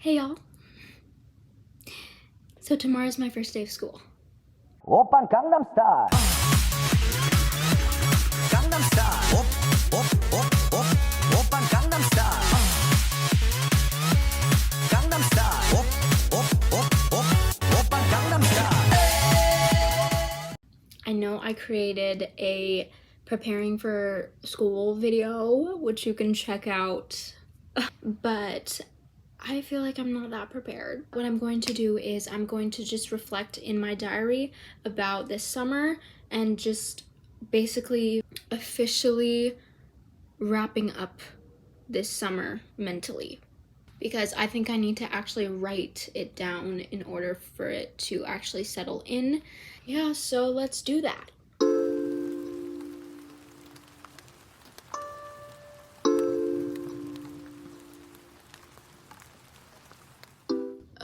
Hey y'all. So tomorrow's my first day of school. Oppan Gangnam Style. Gangnam Style. Oppan Gangnam Style. Gangnam Style. Oppan Gangnam Style. I know I created a preparing for school video, which you can check out, but I feel like I'm not that prepared. What I'm going to do is I'm going to just reflect in my diary about this summer and just basically officially wrapping up this summer mentally, because I think I need to actually write it down in order for it to actually settle in. Yeah, so let's do that.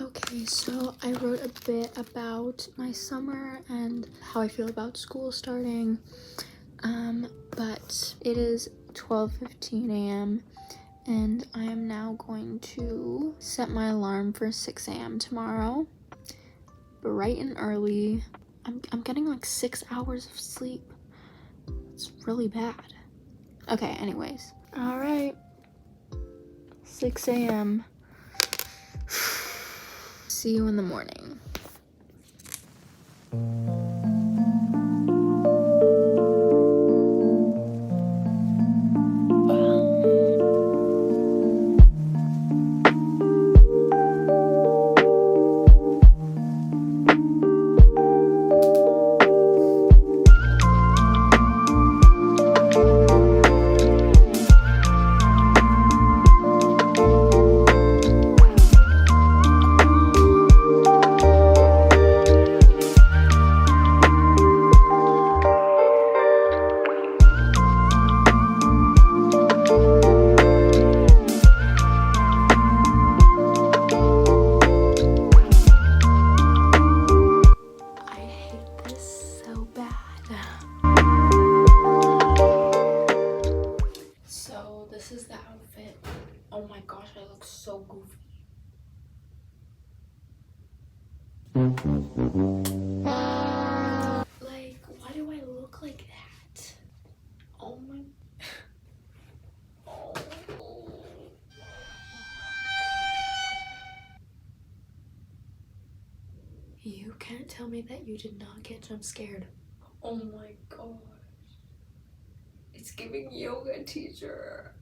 Okay, so I wrote a bit about my summer and how I feel about school starting, but it is 12:15 a.m. and I am now going to set my alarm for 6 a.m. tomorrow, bright and early. I'm getting like 6 hours of sleep. It's really bad. Okay, anyways. All right, 6 a.m. See you in the morning. So this is the outfit. Oh my gosh, I look so goofy. Like, why do I look like that? Oh my... Oh. You can't tell me that you did not get jump scared. Oh my gosh. It's giving yoga teacher.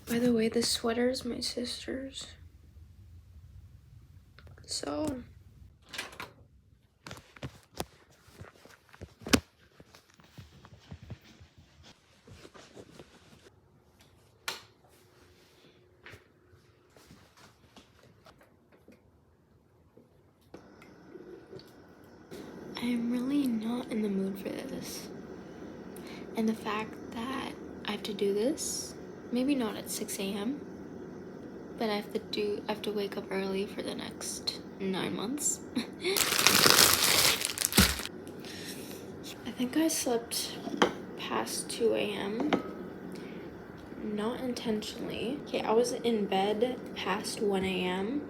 By the way, this sweater is my sister's. So I'm really not in the mood for this. And the fact that I have to do this, maybe not at 6 a.m., but I have to wake up early for the next 9 months. I think I slept past 2 a.m. Not intentionally. Okay, I was in bed past 1 a.m.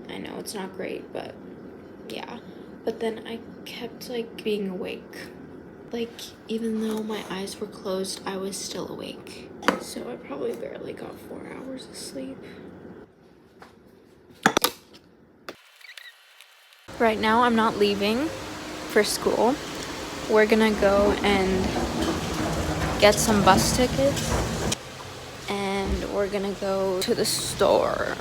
I know it's not great, but yeah. But then I kept like being awake. Like, even though my eyes were closed, I was still awake. So I probably barely got 4 hours of sleep. Right now, I'm not leaving for school. We're gonna go and get some bus tickets. And we're gonna go to the store.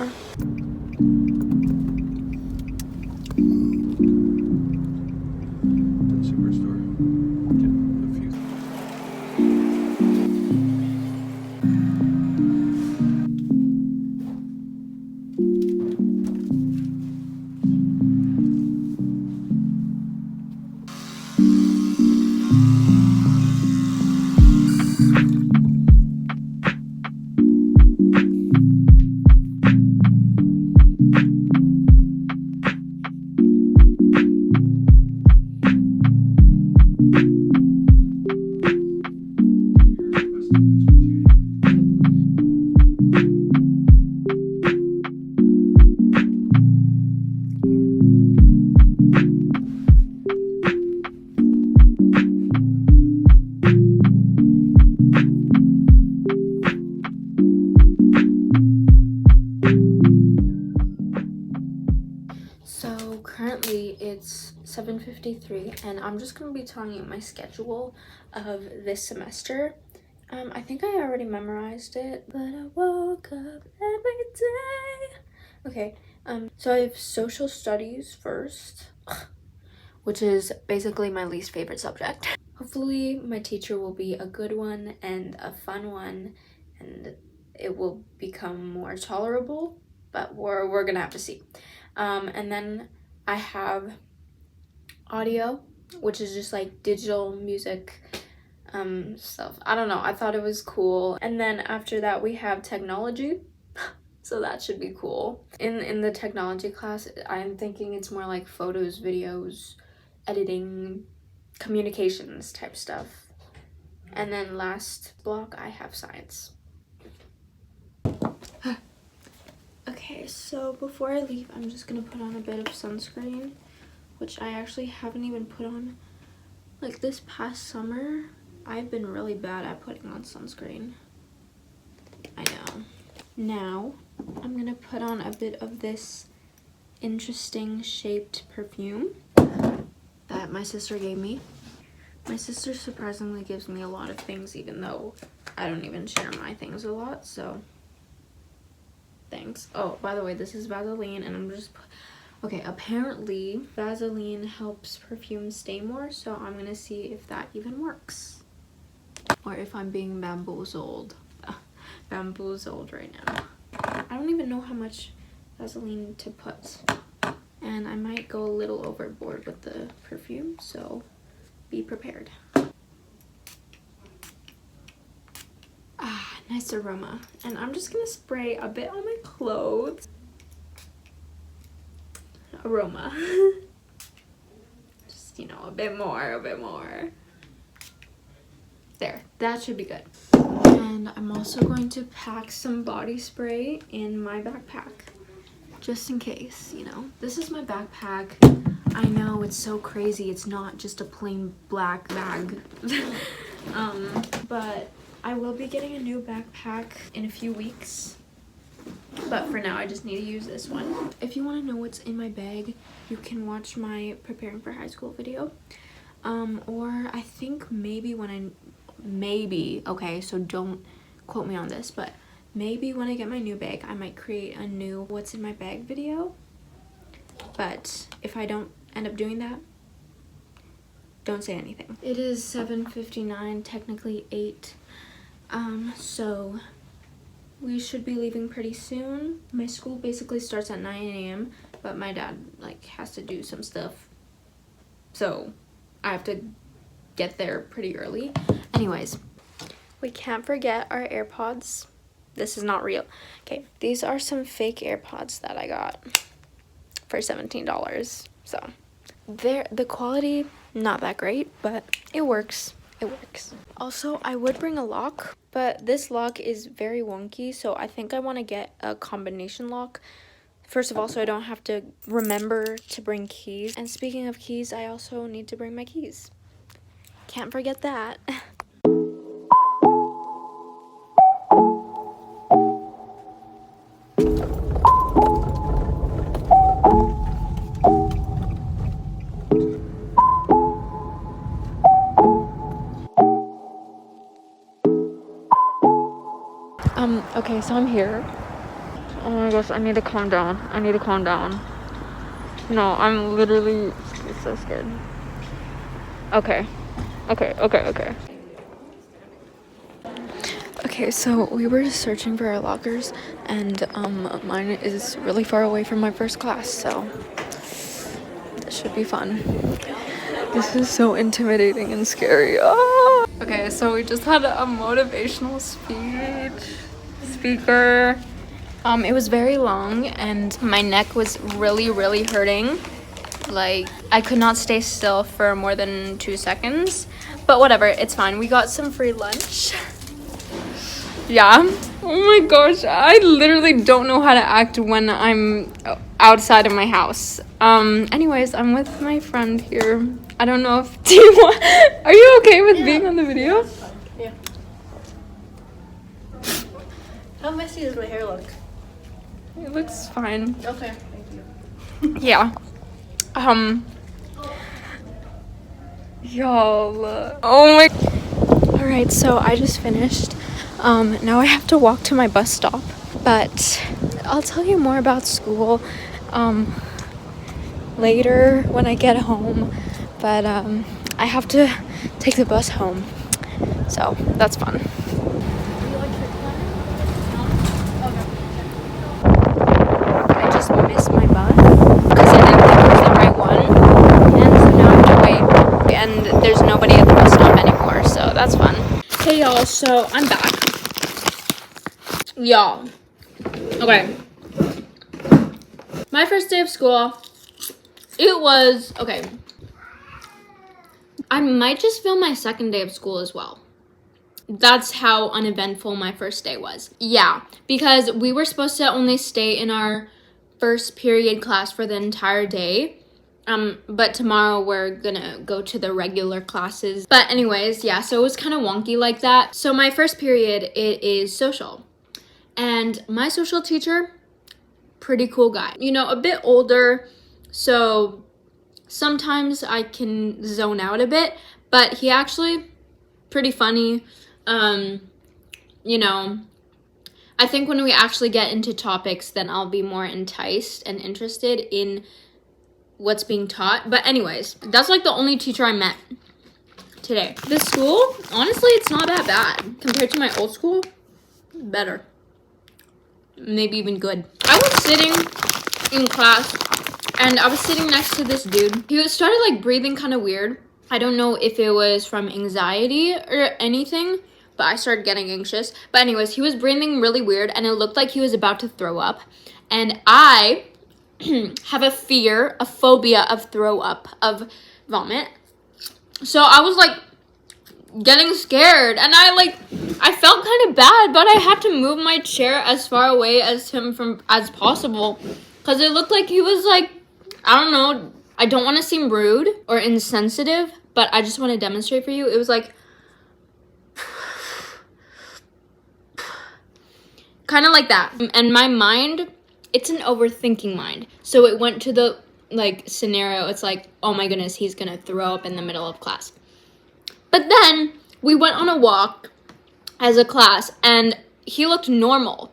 2023, and I'm just going to be telling you my schedule of this semester. I think I already memorized it, but I woke up every day. Okay, so I have social studies first, which is basically my least favorite subject. Hopefully my teacher will be a good one and a fun one, and it will become more tolerable, but we're gonna have to see. And then I have audio, which is just like digital music stuff. I don't know, I thought it was cool. And then after that we have technology, so that should be cool. In the technology class, I'm thinking it's more like photos, videos, editing, communications type stuff. And then last block I have science. Okay, so before I leave, I'm just gonna put on a bit of sunscreen, which I actually haven't even put on. Like this past summer, I've been really bad at putting on sunscreen. I know. Now, I'm gonna put on a bit of this interesting shaped perfume that my sister gave me. My sister surprisingly gives me a lot of things, even though I don't even share my things a lot, so thanks. Oh, by the way, this is Vaseline, and I'm just... Okay, apparently Vaseline helps perfume stay more, so I'm gonna see if that even works. Or if I'm being bamboozled. Bamboozled right now. I don't even know how much Vaseline to put. And I might go a little overboard with the perfume, so be prepared. Ah, nice aroma. And I'm just gonna spray a bit on my clothes. Aroma. Just, you know, a bit more. There, that should be good. And I'm also going to pack some body spray in my backpack, just in case, you know. This is my backpack. I know it's so crazy, it's not just a plain black bag. But I will be getting a new backpack in a few weeks. But for now, I just need to use this one. If you want to know what's in my bag, you can watch my preparing for high school video. Or I think maybe when okay, so don't quote me on this, but maybe when I get my new bag, I might create a new what's in my bag video. But if I don't end up doing that, don't say anything. It is 7:59, technically 8. So we should be leaving pretty soon. My school basically starts at 9 a.m, but my dad like has to do some stuff, so I have to get there pretty early. Anyways, we can't forget our AirPods. This is not real. Okay, these are some fake AirPods that I got for $17. So the quality not that great, but it works. Also, I would bring a lock, but this lock is very wonky, so I think I want to get a combination lock. First of all, so I don't have to remember to bring keys. And speaking of keys, I also need to bring my keys. Can't forget that. Okay, so I'm here. Oh my gosh, I need to calm down. No, I'm literally so scared. Okay, so we were searching for our lockers, and mine is really far away from my first class, so this should be fun. This is so intimidating and scary. Oh! Okay, so we just had a motivational speaker. It was very long, and my neck was really hurting. Like, I could not stay still for more than 2 seconds, but whatever, it's fine. We got some free lunch. Yeah. Oh my gosh, I literally don't know how to act when I'm outside of my house. Anyways, I'm with my friend here. I don't know if are you okay with being on the video? Yeah. How messy does my hair look? It looks fine. Okay. Yeah. Y'all. Oh my. Alright, so I just finished. Now I have to walk to my bus stop. But I'll tell you more about school later when I get home. But I have to take the bus home. So that's fun. I just missed my bus because I didn't think it was the right one. And so now I have to wait. And there's nobody at the bus stop anymore. So that's fun. Hey y'all, so I'm back. Y'all. Okay. My first day of school, it was, okay. I might just film my second day of school as well. That's how uneventful my first day was. Yeah, because we were supposed to only stay in our first period class for the entire day. But tomorrow we're gonna go to the regular classes. But anyways, yeah, so it was kind of wonky like that. So my first period, it is social. And my social teacher, pretty cool guy. You know, a bit older, so sometimes I can zone out a bit, but he actually pretty funny. You know, I think when we actually get into topics, then I'll be more enticed and interested in what's being taught. But anyways, that's like the only teacher I met today. This school, honestly, it's not that bad. Compared to my old school, better. Maybe even good. I was sitting in class and I was sitting next to this dude. He started like breathing kind of weird. I don't know if it was from anxiety or anything, but I started getting anxious. But anyways, he was breathing really weird and it looked like he was about to throw up. And I have a phobia of throw up, of vomit. So I was like getting scared and I felt kind of bad, but I had to move my chair as far away as him from as possible because it looked like he was like, I don't know, I don't want to seem rude or insensitive, but I just want to demonstrate for you. It was like kind of like that. And my mind, it's an overthinking mind. So it went to the like scenario. It's like, oh my goodness, he's gonna throw up in the middle of class. But then we went on a walk as a class and he looked normal,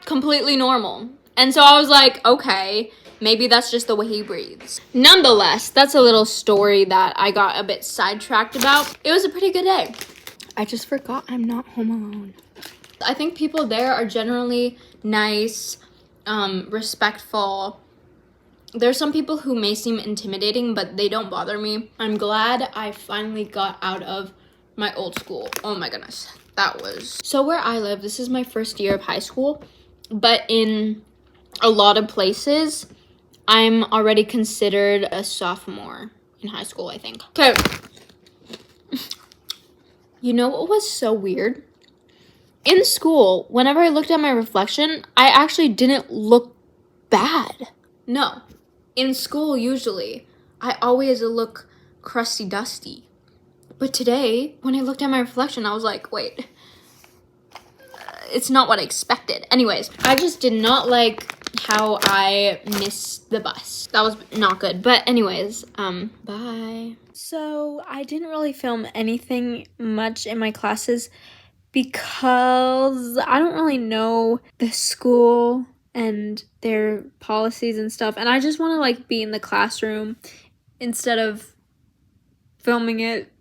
completely normal. And so I was like, okay, maybe that's just the way he breathes. Nonetheless, that's a little story that I got a bit sidetracked about. It was a pretty good day. I just forgot I'm not home alone. I think people there are generally nice, respectful. There's some people who may seem intimidating, but they don't bother me. I'm glad I finally got out of my old school. Oh my goodness, that was... So where I live, this is my first year of high school, but in a lot of places, I'm already considered a sophomore in high school, I think. Okay. You know what was so weird? In school, whenever I looked at my reflection, I actually didn't look bad. No. In school, usually, I always look crusty dusty. But today, when I looked at my reflection, I was like, wait, it's not what I expected. Anyways, I just did not like how I missed the bus. That was not good. But anyways, bye. So I didn't really film anything much in my classes because I don't really know the school and their policies and stuff, and I just want to like be in the classroom instead of filming it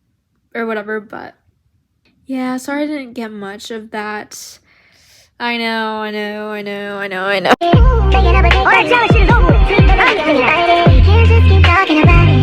or whatever. But yeah, sorry I didn't get much of that. I know. All that jealous shit is over with. You can't just keep talking about it.